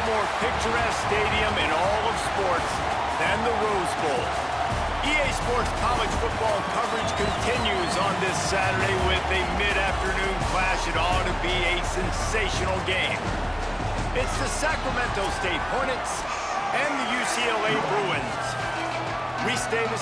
more picturesque stadium in all of sports than the Rose Bowl. EA Sports college football coverage continues on this Saturday with a mid-afternoon clash. It ought to be a sensational game. It's the Sacramento State Hornets and the UCLA Bruins. Reese Davis.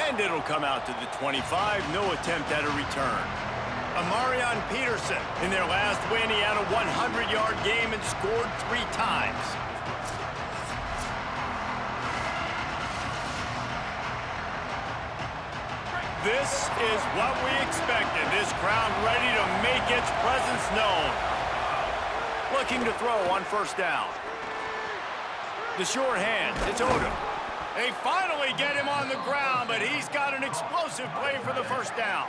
And it'll come out to the 25, no attempt at a return. Amarion Peterson, in their last win, he had a 100-yard game and scored 3 times. This is what we expected. This crowd ready to make its presence known. Looking to throw on first down. The short hands, it's Odom. They finally get him on the ground, but he's got an explosive play for the first down.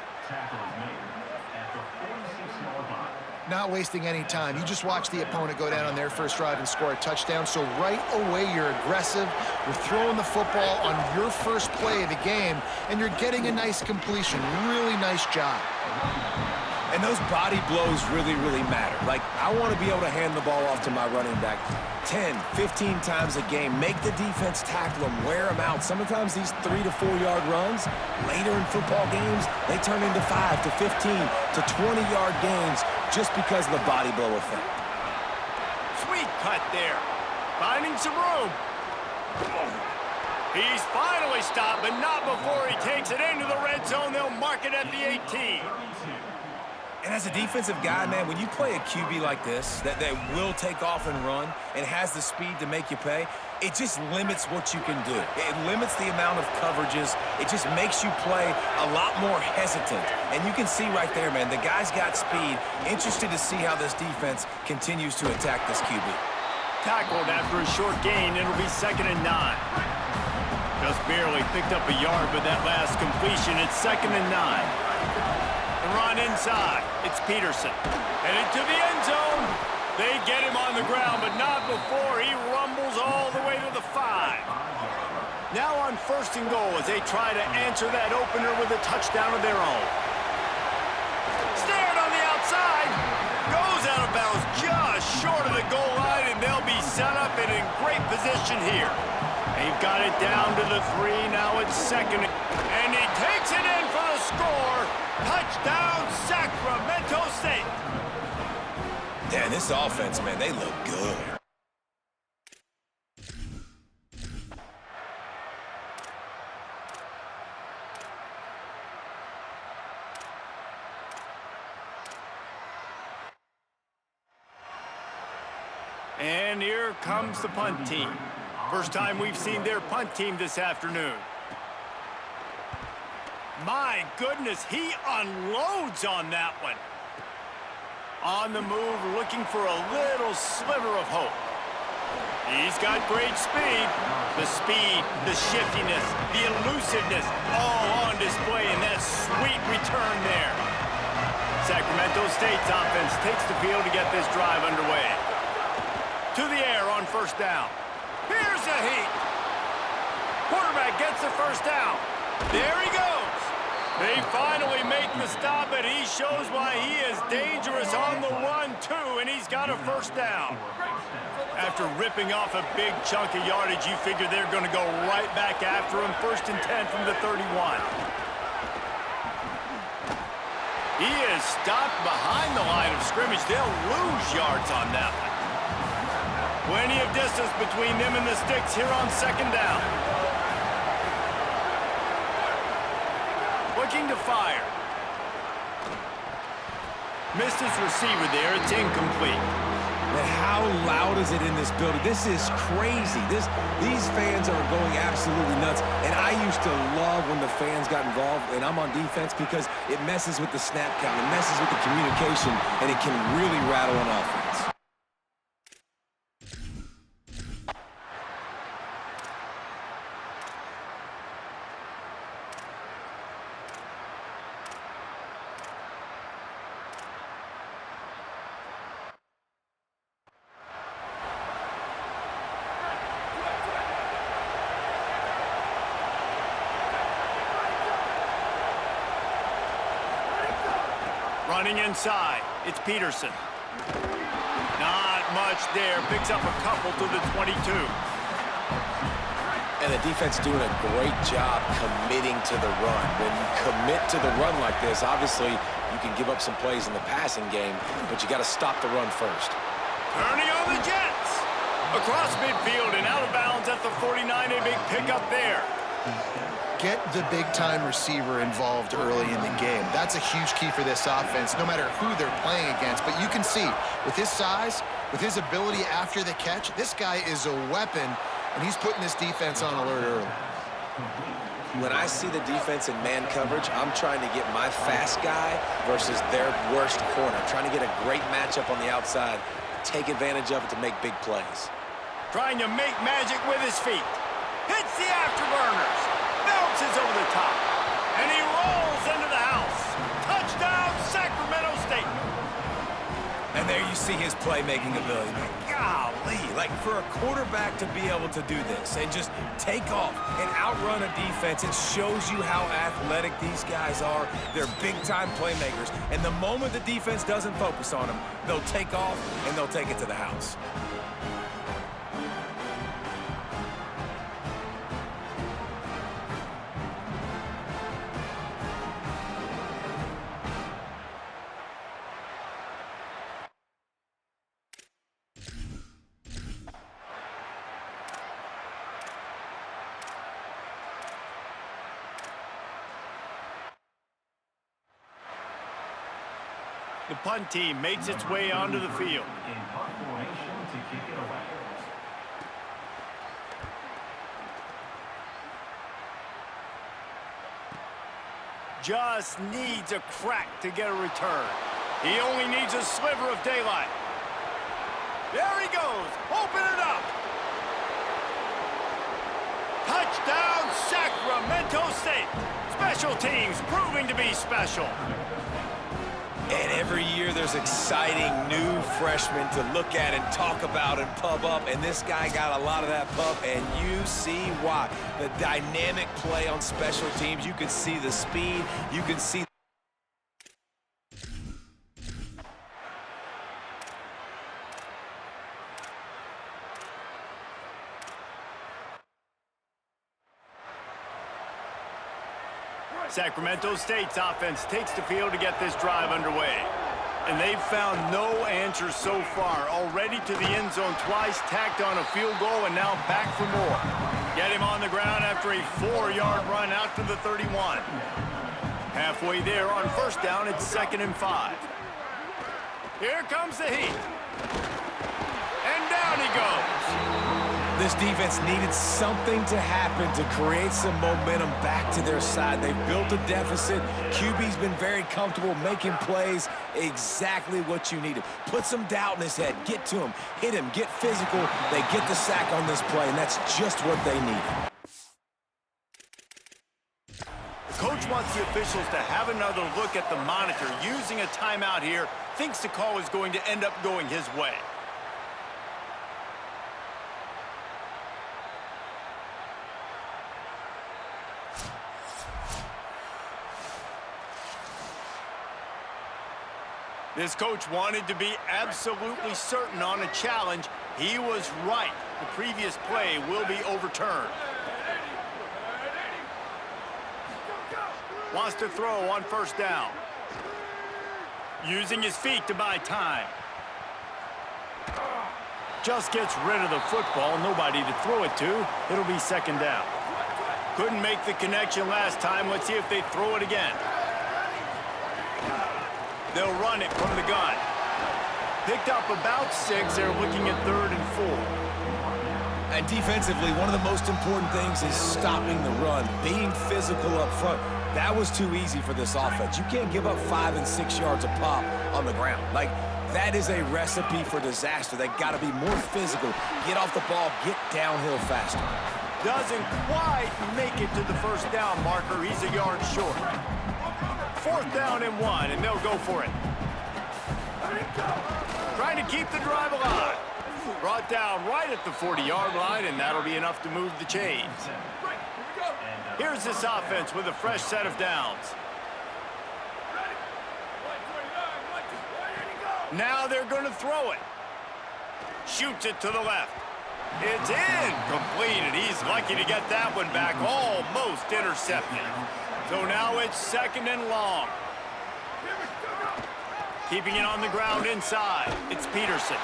Not wasting any time. You just watch the opponent go down on their first drive and score a touchdown. So right away, you're aggressive. You're throwing the football on your first play of the game, and you're getting a nice completion. Really nice job. And those body blows really, really matter. Like, I want to be able to hand the ball off to my running back 10, 15 times a game. Make the defense tackle them, wear them out. Sometimes these 3 to 4 yard runs, later in football games, they turn into 5 to 15 to 20-yard gains just because of the body blow effect. Sweet cut there. Finding some room. He's finally stopped, but not before he takes it into the red zone. They'll mark it at the 18. And as a defensive guy, man, when you play a QB like this, that will take off and run and has the speed to make you pay, it just limits what you can do. It limits the amount of coverages. It just makes you play a lot more hesitant. And you can see right there, man, the guy's got speed. Interested to see how this defense continues to attack this QB. Tackled after a short gain. It'll be 2nd and 9. Just barely picked up a yard with that last completion. It's 2nd and 9. Run inside. It's Peterson. Headed to the end zone. They get him on the ground, but not before he rumbles all the way to the 5. Now on 1st and goal as they try to answer that opener with a touchdown of their own. Snared on the outside. Goes out of bounds just short of the goal line, and they'll be set up and in great position here. They've got it down to the 3. Now it's 2nd. And he takes it in for the score. Touchdown, Sacramento State. Damn, this offense, man, they look good. And here comes the punt team. First time we've seen their punt team this afternoon. My goodness, he unloads on that one. On the move, looking for a little sliver of hope. He's got great speed. The speed, the shiftiness, the elusiveness, all on display in that sweet return there. Sacramento State's offense takes the field to get this drive underway. To the air on first down. Here's the heat. Quarterback gets the first down. There he goes. They finally make the stop, but he shows why he is dangerous on the run, too, and he's got a first down. After ripping off a big chunk of yardage, you figure they're going to go right back after him. 1st and 10 from the 31. He is stopped behind the line of scrimmage. They'll lose yards on that one. Plenty of distance between them and the sticks here on 2nd down. Looking to fire. Missed his receiver there. It's incomplete. Man, how loud is it in this building? This is crazy. These fans are going absolutely nuts. And I used to love when the fans got involved, and I'm on defense, because it messes with the snap count. It messes with the communication, and it can really rattle an offense. Running inside, it's Peterson. Not much there. Picks up a couple to the 22. And the defense doing a great job committing to the run. When you commit to the run like this, obviously you can give up some plays in the passing game, but you got to stop the run first. Turning on the Jets. Across midfield and out of bounds at the 49. A big pickup there. Get the big-time receiver involved early in the game. That's a huge key for this offense, no matter who they're playing against. But you can see, with his size, with his ability after the catch, this guy is a weapon, and he's putting this defense on alert early. When I see the defense in man coverage, I'm trying to get my fast guy versus their worst corner. Trying to get a great matchup on the outside, take advantage of it to make big plays. Trying to make magic with his feet. Hits the afterburners. Bounces over the top. And he rolls into the house. Touchdown, Sacramento State. And there you see his playmaking ability. Golly, like for a quarterback to be able to do this and just take off and outrun a defense, it shows you how athletic these guys are. They're big-time playmakers. And the moment the defense doesn't focus on them, they'll take off and they'll take it to the house. The punt team makes its way onto the field. In punt formation to kick it away. Just needs a crack to get a return. He only needs a sliver of daylight. There he goes. Open it up. Touchdown, Sacramento State. Special teams proving to be special. And every year there's exciting new freshmen to look at and talk about and pub up. And this guy got a lot of that pub, and you see why. The dynamic play on special teams. You can see the speed. You can see. Sacramento State's offense takes the field to get this drive underway. And they've found no answers so far. Already to the end zone twice, tacked on a field goal, and now back for more. Get him on the ground after a 4-yard run out to the 31. Halfway there on first down, it's 2nd and 5. Here comes the heat. And down he goes. This defense needed something to happen to create some momentum back to their side. They've built a deficit. QB's been very comfortable making plays. Exactly what you needed. Put some doubt in his head. Get to him. Hit him. Get physical. They get the sack on this play, and that's just what they needed. The coach wants the officials to have another look at the monitor. Using a timeout here, thinks the call is going to end up going his way. This coach wanted to be absolutely certain on a challenge. He was right. The previous play will be overturned. Wants to throw on first down. Using his feet to buy time. Just gets rid of the football. Nobody to throw it to. It'll be 2nd down. Couldn't make the connection last time. Let's see if they throw it again. They'll run it from the gun. Picked up about 6. They're looking at 3rd and 4. And defensively, one of the most important things is stopping the run, being physical up front. That was too easy for this offense. You can't give up 5 and 6 yards a pop on the ground. Like, that is a recipe for disaster. They got to be more physical. Get off the ball, get downhill faster. Doesn't quite make it to the first down marker. He's a yard short. 4th down and 1, and they'll go for it. Trying to keep the drive alive. Brought down right at the 40-yard line, and that'll be enough to move the chains. Here's this offense with a fresh set of downs. Now they're going to throw it. Shoots it to the left. It's incomplete, and he's lucky to get that one back. Almost intercepted. So now it's second and long. Keeping it on the ground inside. It's Peterson.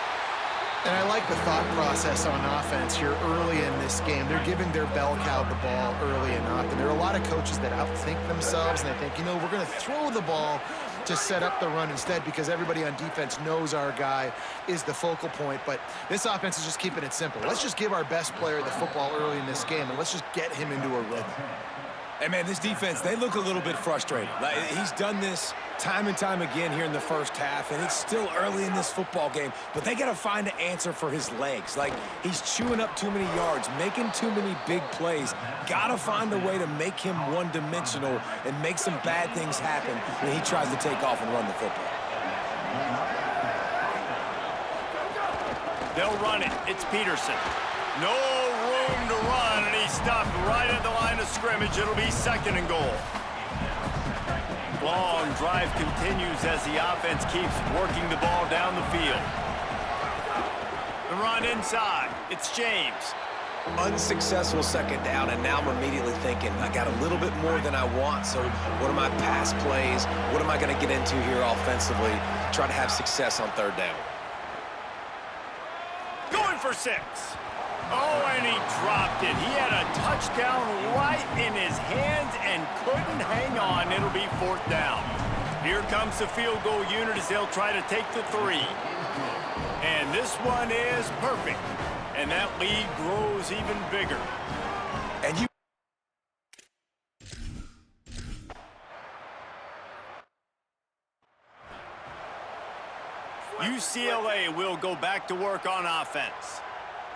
And I like the thought process on offense here early in this game. They're giving their bell cow the ball early enough. And there are a lot of coaches that outthink themselves, and they think, you know, we're going to throw the ball to set up the run instead because everybody on defense knows our guy is the focal point. But this offense is just keeping it simple. Let's just give our best player the football early in this game, and let's just get him into a rhythm. Hey, man, this defense, they look a little bit frustrated. Like, he's done this time and time again here in the first half, and it's still early in this football game, but they got to find an answer for his legs. Like, he's chewing up too many yards, making too many big plays. Got to find a way to make him one-dimensional and make some bad things happen when he tries to take off and run the football. They'll run it. It's Peterson. No room to run, and he stopped right at the line of scrimmage. It'll be second and goal. Long drive continues as the offense keeps working the ball down the field. The run inside. It's James. Unsuccessful second down, and now I'm immediately thinking, I got a little bit more than I want, so what are my pass plays? What am I going to get into here offensively? Try to have success on third down. Going for 6. Oh, and he dropped it. He had a touchdown right in his hands and couldn't hang on. It'll be fourth down. Here comes the field goal unit as they'll try to take the 3. And this one is perfect. And that lead grows even bigger. And you UCLA will go back to work on offense.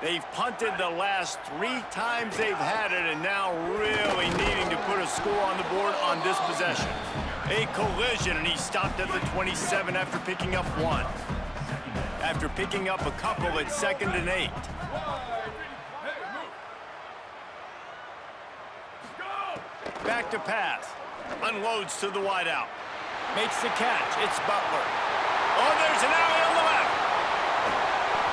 They've punted the last 3 times they've had it, and now really needing to put a score on the board on this possession. A collision, and he stopped at the 27 after picking up 1. After picking up a couple, it's second and 8. Back to pass. Unloads to the wideout. Makes the catch. It's Butler. Oh, there's an alley on the left.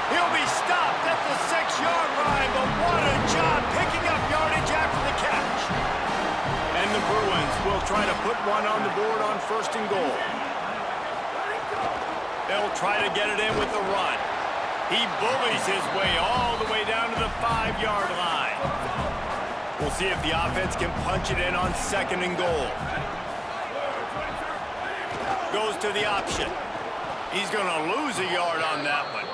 He'll be stopped at the 6-yard line, but what a job picking up yardage after the catch. And the Bruins will try to put one on the board on first and goal. They'll try to get it in with the run. He bullies his way all the way down to the 5-yard line. We'll see if the offense can punch it in on second and goal. Goes to the option. He's going to lose a yard on that one.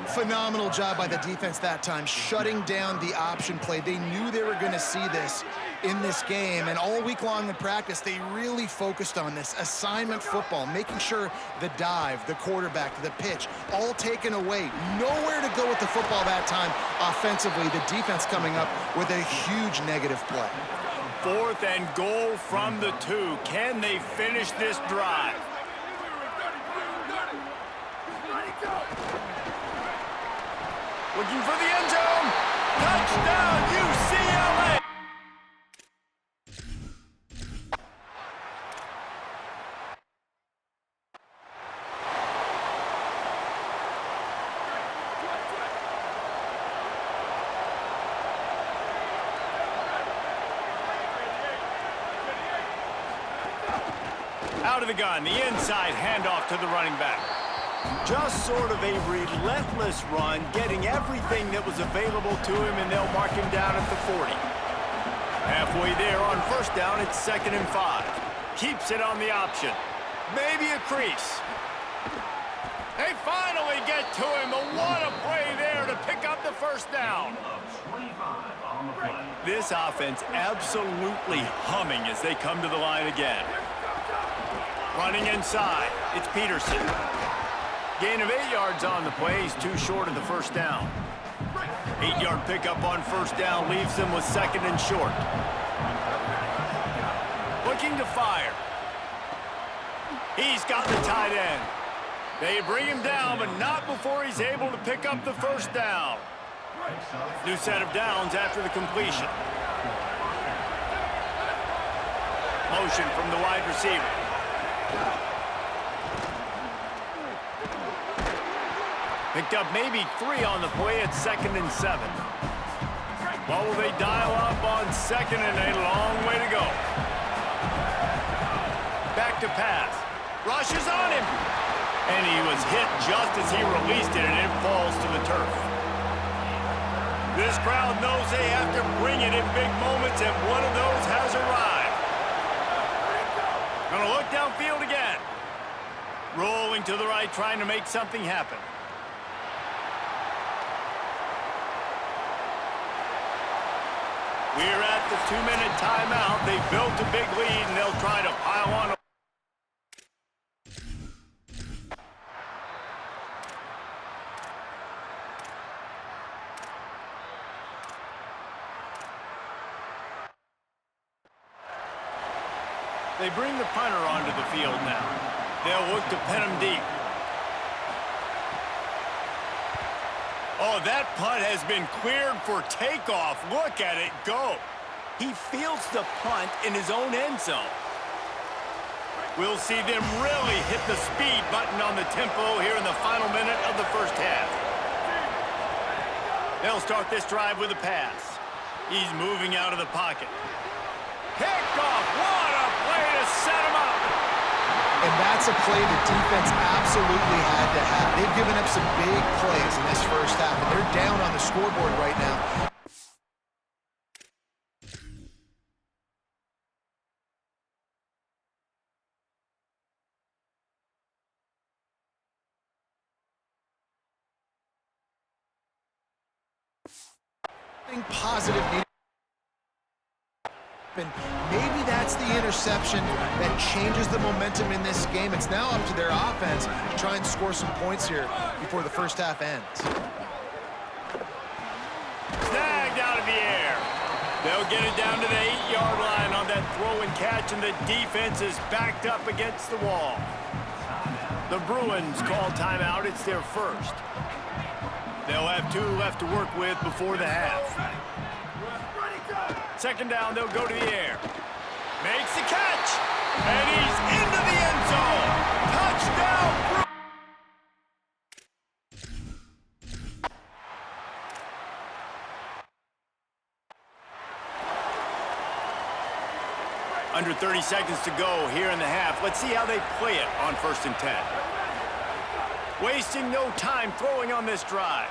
Phenomenal job by the defense that time, shutting down the option play. They knew they were going to see this in this game, and all week long in practice, they really focused on this assignment football, making sure the dive, the quarterback, the pitch, all taken away. Nowhere to go with the football that time offensively. The defense coming up with a huge negative play. Fourth and goal from the 2. Can they finish this drive? Looking for the end zone. Touchdown, UCLA! Out of the gun, the inside handoff to the running back. Just sort of a relentless run, getting everything that was available to him, and they'll mark him down at the 40. Halfway there on first down, it's second and 5. Keeps it on the option. Maybe a crease. They finally get to him, but what a play there to pick up the first down. This offense absolutely humming as they come to the line again. Running inside, it's Peterson. Gain of 8 yards on the play. He's too short of the first down. 8-yard pickup on first down leaves them with second and short. Looking to fire. He's got the tight end. They bring him down, but not before he's able to pick up the first down. New set of downs after the completion. Motion from the wide receiver. Picked up maybe 3 on the play at 2nd and 7. What will they dial up on 2nd and a long way to go? Back to pass. Rushes on him. And he was hit just as he released it, and it falls to the turf. This crowd knows they have to bring it in big moments, and one of those has arrived. Gonna look downfield again. Rolling to the right, trying to make something happen. We're at the 2-minute timeout. They've built a big lead, and they'll try to pile on. They bring the punter onto the field now. They'll look to pin him deep. Oh, that punt has been cleared for takeoff. Look at it go. He fields the punt in his own end zone. We'll see them really hit the speed button on the tempo here in the final minute of the first half. They'll start this drive with a pass. He's moving out of the pocket. Picked off. What a play to set him up. And that's a play the defense absolutely had to have. They've given up some big plays in this first half, and they're down on the scoreboard right now. Positive. And maybe that's the interception that changes the momentum in this game. It's now up to their offense to try and score some points here before the first half ends. Snagged out of the air. They'll get it down to the 8-yard line on that throw and catch, and the defense is backed up against the wall. The Bruins call timeout. It's their first. They'll have 2 left to work with before the half. 2nd down, they'll go to the air. Makes the catch, and he's into the end zone. Touchdown! Under 30 seconds to go here in the half. Let's see how they play it on 1st and 10. Wasting no time throwing on this drive.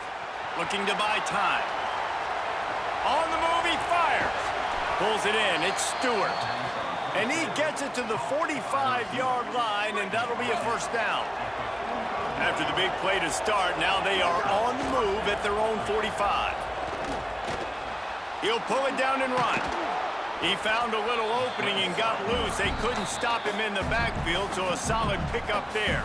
Looking to buy time. On the move, he fires. Pulls it in. It's Stewart. And he gets it to the 45-yard line, and that'll be a first down. After the big play to start, now they are on the move at their own 45. He'll pull it down and run. He found a little opening and got loose. They couldn't stop him in the backfield, so a solid pickup there.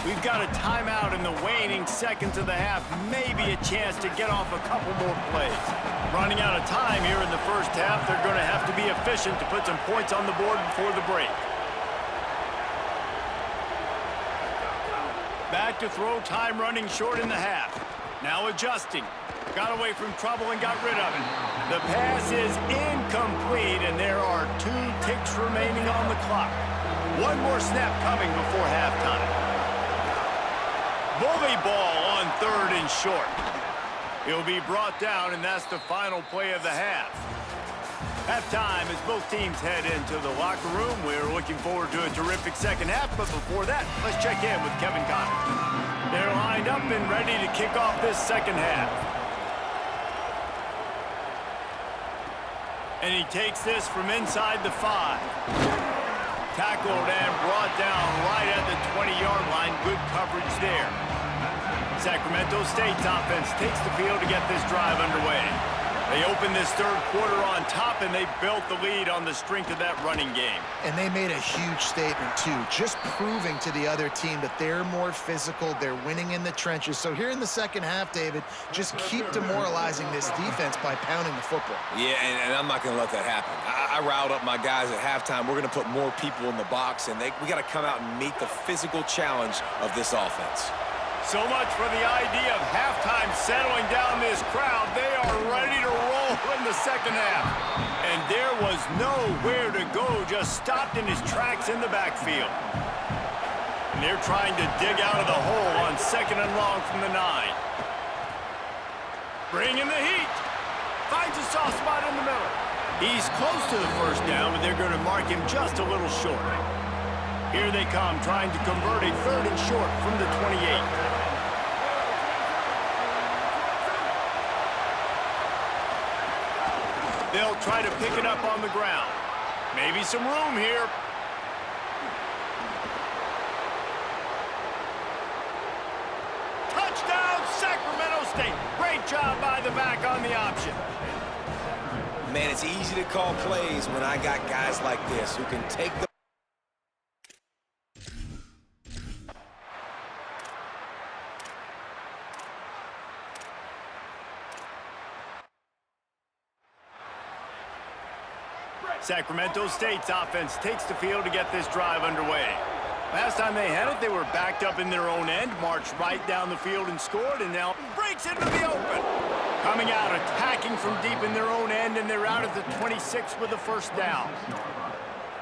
We've got a timeout in the waning seconds of the half. Maybe a chance to get off a couple more plays. Running out of time here in the first half. They're going to have to be efficient to put some points on the board before the break. Back to throw, time running short in the half. Now adjusting. Got away from trouble and got rid of it. The pass is incomplete, and there are 2 ticks remaining on the clock. One more snap coming before halftime. Bully ball on 3rd and short. He'll be brought down, and that's the final play of the half. Halftime as both teams head into the locker room. We're looking forward to a terrific second half, but before that, let's check in with Kevin Connors. They're lined up and ready to kick off this second half. And he takes this from inside the 5. Tackled and brought down right at the 20-yard line. Good coverage there. Sacramento State's offense takes the field to get this drive underway. They open this 3rd quarter on top, and they built the lead on the strength of that running game. And they made a huge statement, too, just proving to the other team that they're more physical, they're winning in the trenches. So here in the second half, David, just keep demoralizing this defense by pounding the football. Yeah, and I'm not going to let that happen. I riled up my guys at halftime. We're going to put more people in the box, and we got to come out and meet the physical challenge of this offense. So much for the idea of halftime settling down this crowd. They are ready to roll in the second half. And there was nowhere to go, just stopped in his tracks in the backfield. And they're trying to dig out of the hole on 2nd and long from the 9. Bringing the heat. Finds a soft spot in the middle. He's close to the first down, but they're going to mark him just a little short. Here they come, trying to convert a 3rd and short from the 28. They'll try to pick it up on the ground. Maybe some room here. Touchdown, Sacramento State. Great job by the back on the option. Man, it's easy to call plays when I got guys like this who can take the... Sacramento State's offense takes the field to get this drive underway. Last time they had it, they were backed up in their own end, marched right down the field and scored, and now breaks into the open. Coming out, attacking from deep in their own end, and they're out at the 26 with the first down.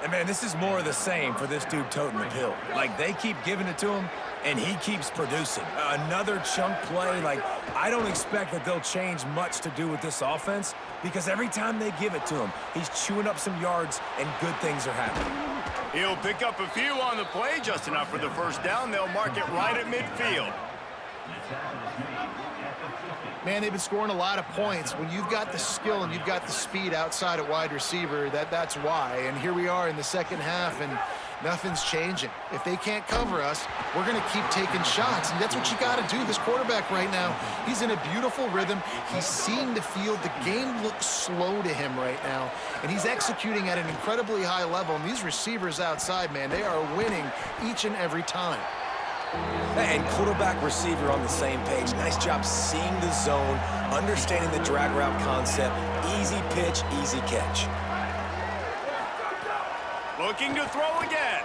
And, man, this is more of the same for this dude toting the pill. Like, they keep giving it to him, and he keeps producing. Another chunk play. Like, I don't expect that they'll change much to do with this offense because every time they give it to him, he's chewing up some yards, and good things are happening. He'll pick up a few on the play, just enough for the first down. They'll mark it right at midfield. Man, they've been scoring a lot of points. When you've got the skill and you've got the speed outside at wide receiver, that's why. And here we are in the second half, and nothing's changing. If they can't cover us, we're going to keep taking shots, and that's what you got to do. This quarterback right now, he's in a beautiful rhythm. He's seeing the field. The game looks slow to him right now, and he's executing at an incredibly high level. And these receivers outside, man, they are winning each and every time. And quarterback receiver on the same page. Nice job seeing the zone, understanding the drag route concept. Easy pitch, easy catch. Looking to throw again.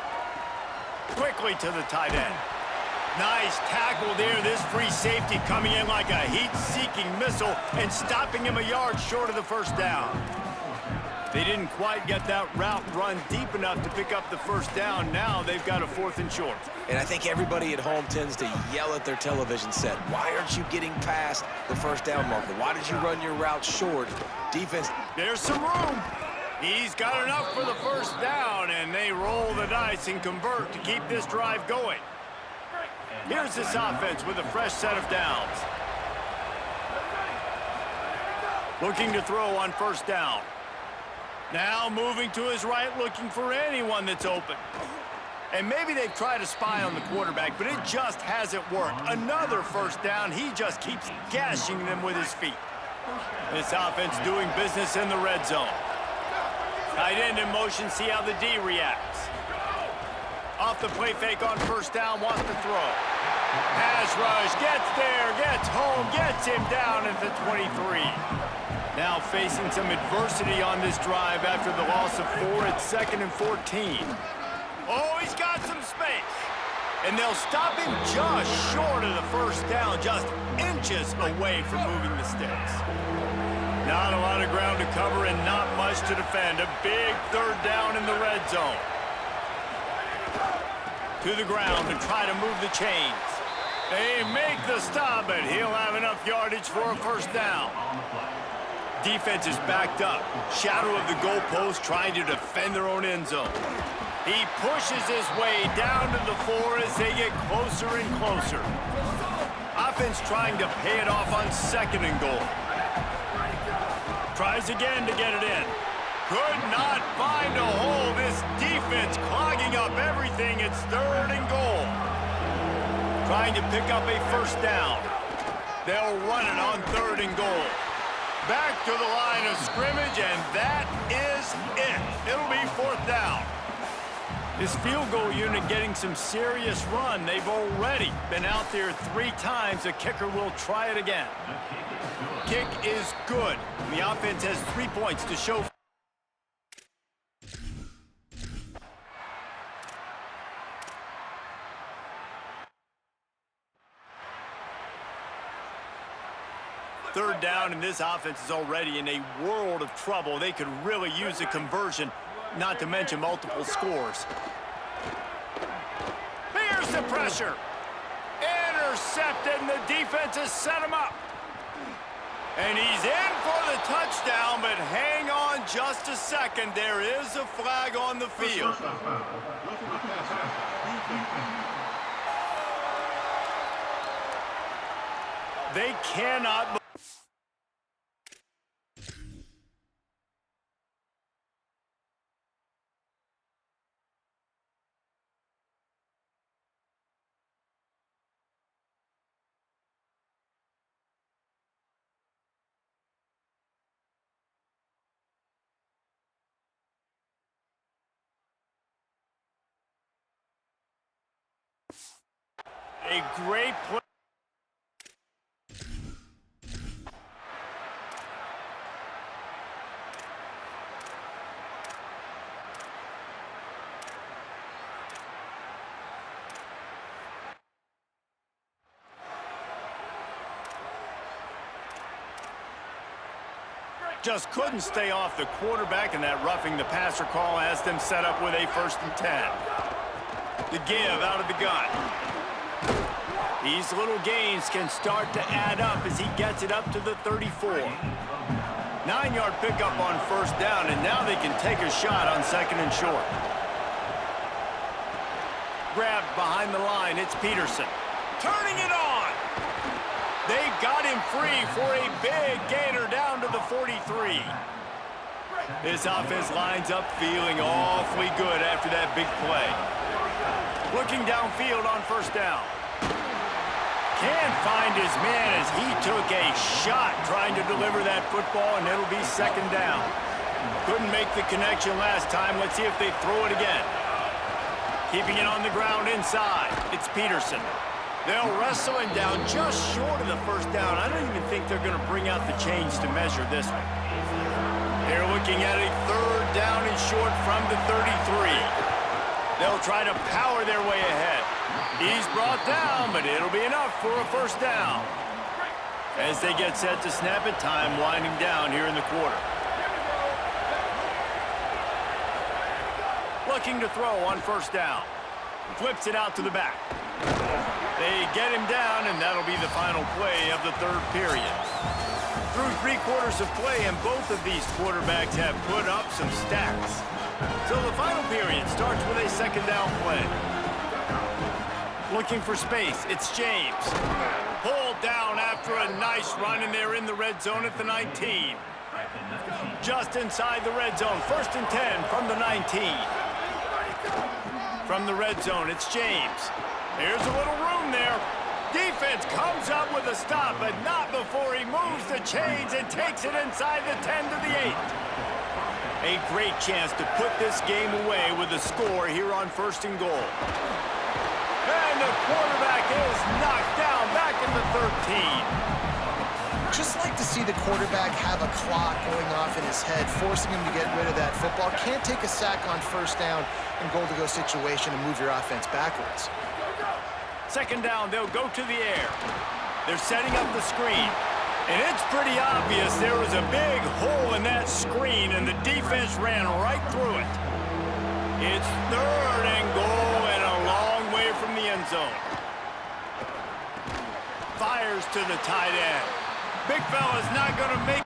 Quickly to the tight end. Nice tackle there. This free safety coming in like a heat-seeking missile and stopping him a yard short of the first down. They didn't quite get that route run deep enough to pick up the first down. Now they've got a 4th and short. And I think everybody at home tends to yell at their television set. Why aren't you getting past the first down marker? Why did you run your route short? Defense. There's some room. He's got enough for the first down, and they roll the dice and convert to keep this drive going. Here's this offense with a fresh set of downs. Looking to throw on first down. Now moving to his right, looking for anyone that's open. And maybe they've tried to spy on the quarterback, but it just hasn't worked. Another first down. He just keeps gashing them with his feet. This offense doing business in the red zone. Tight end in motion, see how the D reacts. Off the play fake on first down, wants to throw. Pass rush, gets there, gets home, gets him down at the 23. Now facing some adversity on this drive after the loss of 4 at 2nd and 14. Oh, he's got some space. And they'll stop him just short of the first down, just inches away from moving the sticks. Not a lot of ground to cover and not much to defend. A big 3rd down in the red zone. To the ground to try to move the chains. They make the stop, but he'll have enough yardage for a first down. Defense is backed up. Shadow of the goalpost trying to defend their own end zone. He pushes his way down to the 4 as they get closer and closer. Offense trying to pay it off on 2nd and goal. Tries again to get it in. Could not find a hole. This defense clogging up everything. It's 3rd and goal. Trying to pick up a first down. They'll run it on 3rd and goal. Back to the line of scrimmage, and that is it. It'll be 4th down. This field goal unit getting some serious run. They've already been out there 3 times. The kicker will try it again. Kick is good. The offense has 3 points to show. Third down, and this offense is already in a world of trouble. They could really use a conversion, not to mention multiple scores. Here's Here's the pressure. Intercepted, and the defense has set him up. And he's in for the touchdown, but hang on just a second. There is a flag on the field. They cannot... A great play. Just couldn't stay off the quarterback, and that roughing the passer call has them set up with a 1st and 10. The give out of the gun. These little gains can start to add up as he gets it up to the 34. 9-yard pickup on 1st down, and now they can take a shot on 2nd and short. Grabbed behind the line, it's Peterson. Turning it on! They got him free for a big gainer down to the 43. This offense lines up feeling awfully good after that big play. Looking downfield on 1st down. Can't find his man as he took a shot trying to deliver that football, and it'll be 2nd down. Couldn't make the connection last time. Let's see if they throw it again. Keeping it on the ground inside. It's Peterson. They'll wrestle him down just short of the 1st down. I don't even think they're going to bring out the chains to measure this one. They're looking at a 3rd down and short from the 33. They'll try to power their way ahead. He's brought down, but it'll be enough for a 1st down. As they get set to snap it, time winding down here in the quarter. Looking to throw on 1st down. Flips it out to the back. They get him down, and that'll be the final play of the 3rd period. Through 3 quarters of play, and both of these quarterbacks have put up some stats. So the final period starts with a 2nd down play. Looking for space, it's James. Pulled down after a nice run, and they're in the red zone at the 19. Just inside the red zone, 1st and 10 from the 19. From the red zone, it's James. Here's a little room there. Defense comes up with a stop, but not before he moves the chains and takes it inside the 10 to the 8. A great chance to put this game away with a score here on 1st and goal. And the quarterback is knocked down back in the 13. Just like to see the quarterback have a clock going off in his head, forcing him to get rid of that football. Can't take a sack on 1st down and goal-to-go situation and move your offense backwards. 2nd down, they'll go to the air. They're setting up the screen. And it's pretty obvious there was a big hole in that screen, and the defense ran right through it. It's 3rd and goal and a long way from the end zone. Fires to the tight end. Big fella's not going to make...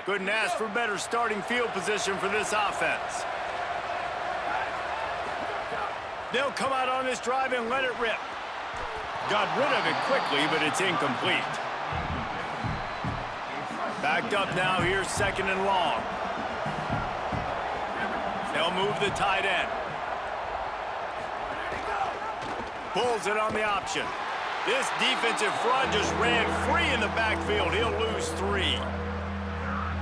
Couldn't ask for better starting field position for this offense. They'll come out on this drive and let it rip. Got rid of it quickly, but it's incomplete. Backed up now, here's 2nd and long. They'll move the tight end. Pulls it on the option. This defensive front just ran free in the backfield. He'll lose 3.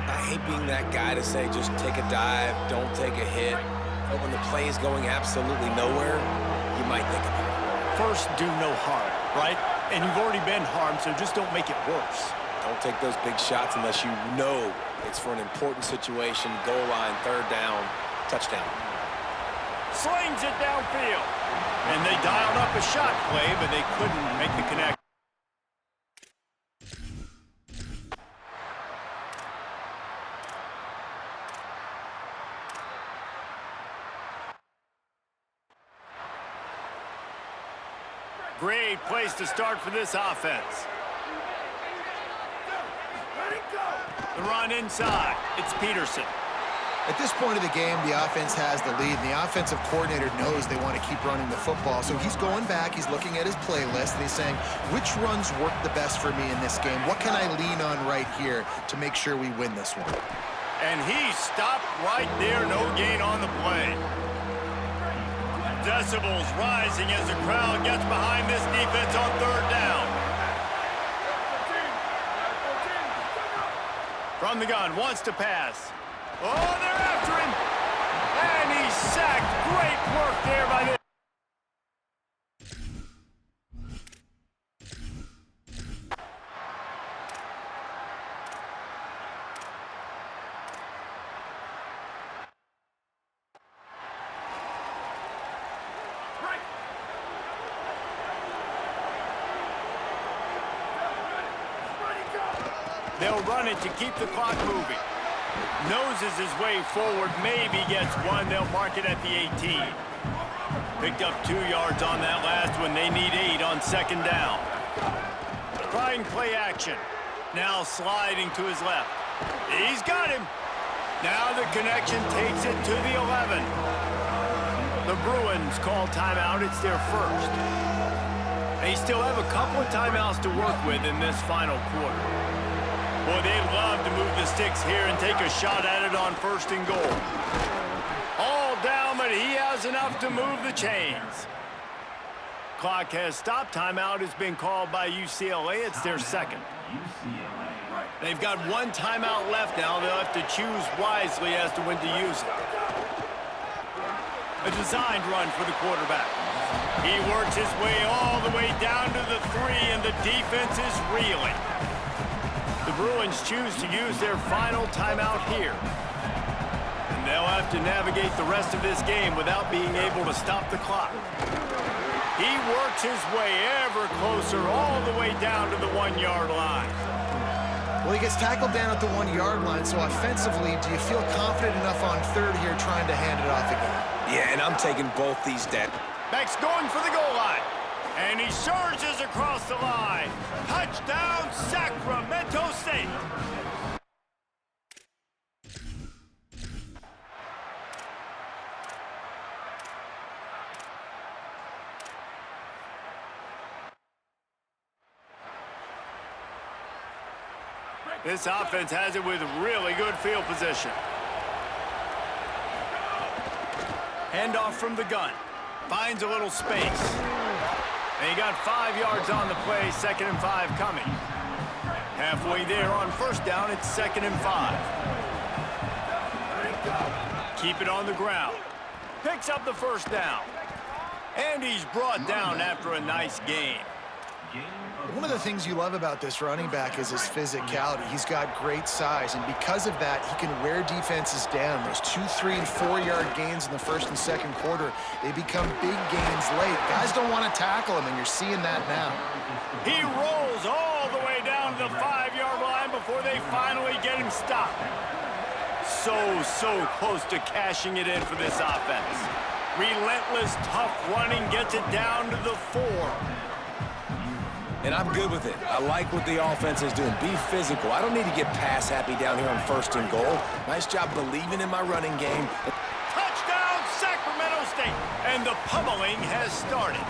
I hate being that guy to say just take a dive, don't take a hit. But when the play is going absolutely nowhere, you might think about it. First, do no harm, right? And you've already been harmed, so just don't make it worse. Don't take those big shots unless you know it's for an important situation, goal line, 3rd down, touchdown. Slings it downfield. And they dialed up a shot play, but they couldn't make the connection. Great place to start for this offense. The run inside. It's Peterson. At this point of the game, the offense has the lead, and the offensive coordinator knows they want to keep running the football. So he's going back, he's looking at his playlist, and he's saying, which runs work the best for me in this game? What can I lean on right here to make sure we win this one? And he stopped right there, no gain on the play. Decibels rising as the crowd gets behind this defense on third down. From the gun, wants to pass. Oh, they're after him. And he's sacked. Great work there by the... They'll run it to keep the clock moving. Noses his way forward, maybe gets one. They'll mark it at the 18. Picked up 2 yards on that last one. They need 8 on second down. Trying play action. Now sliding to his left. He's got him. Now the connection takes it to the 11. The Bruins call timeout. It's their first. They still have a couple of timeouts to work with in this final quarter. Boy, they'd love to move the sticks here and take a shot at it on first and goal. All down, but he has enough to move the chains. Clock has stopped. Timeout has been called by UCLA. It's their second. They've got 1 timeout left now. They'll have to choose wisely as to when to use it. A designed run for the quarterback. He works his way all the way down to the 3, and the defense is reeling. The Bruins choose to use their final timeout here. And they'll have to navigate the rest of this game without being able to stop the clock. He works his way ever closer all the way down to the 1-yard line. Well, he gets tackled down at the 1-yard line, so offensively, do you feel confident enough on third here trying to hand it off again? Yeah, and I'm taking both these down. Beck's going for the goal line. And he surges across the line. Touchdown, Sacramento State. This offense has it with really good field position. Handoff from the gun. Finds a little space. And he got 5 yards on the play, 2nd and 5 coming. Halfway there on first down, it's 2nd and 5. Keep it on the ground. Picks up the first down. And he's brought down after a nice gain. One of the things you love about this running back is his physicality. He's got great size, and because of that, he can wear defenses down. Those 2, 3, and 4-yard gains in the first and second quarter, they become big gains late. Guys don't want to tackle him, and you're seeing that now. He rolls all the way down to the 5-yard line before they finally get him stopped. So close to cashing it in for this offense. Relentless, tough running gets it down to the 4. And I'm good with it. I like what the offense is doing. Be physical. I don't need to get pass happy down here on first and goal. Nice job believing in my running game. Touchdown, Sacramento State. And the pummeling has started.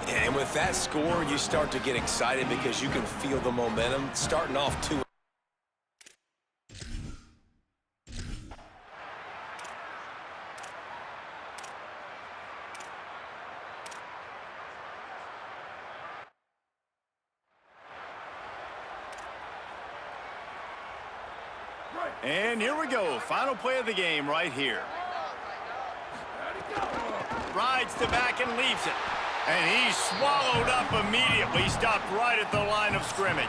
And with that score, you start to get excited because you can feel the momentum starting off 2. And here we go. Final play of the game right here. Rides to back and leaves it. And he's swallowed up immediately. Stopped right at the line of scrimmage.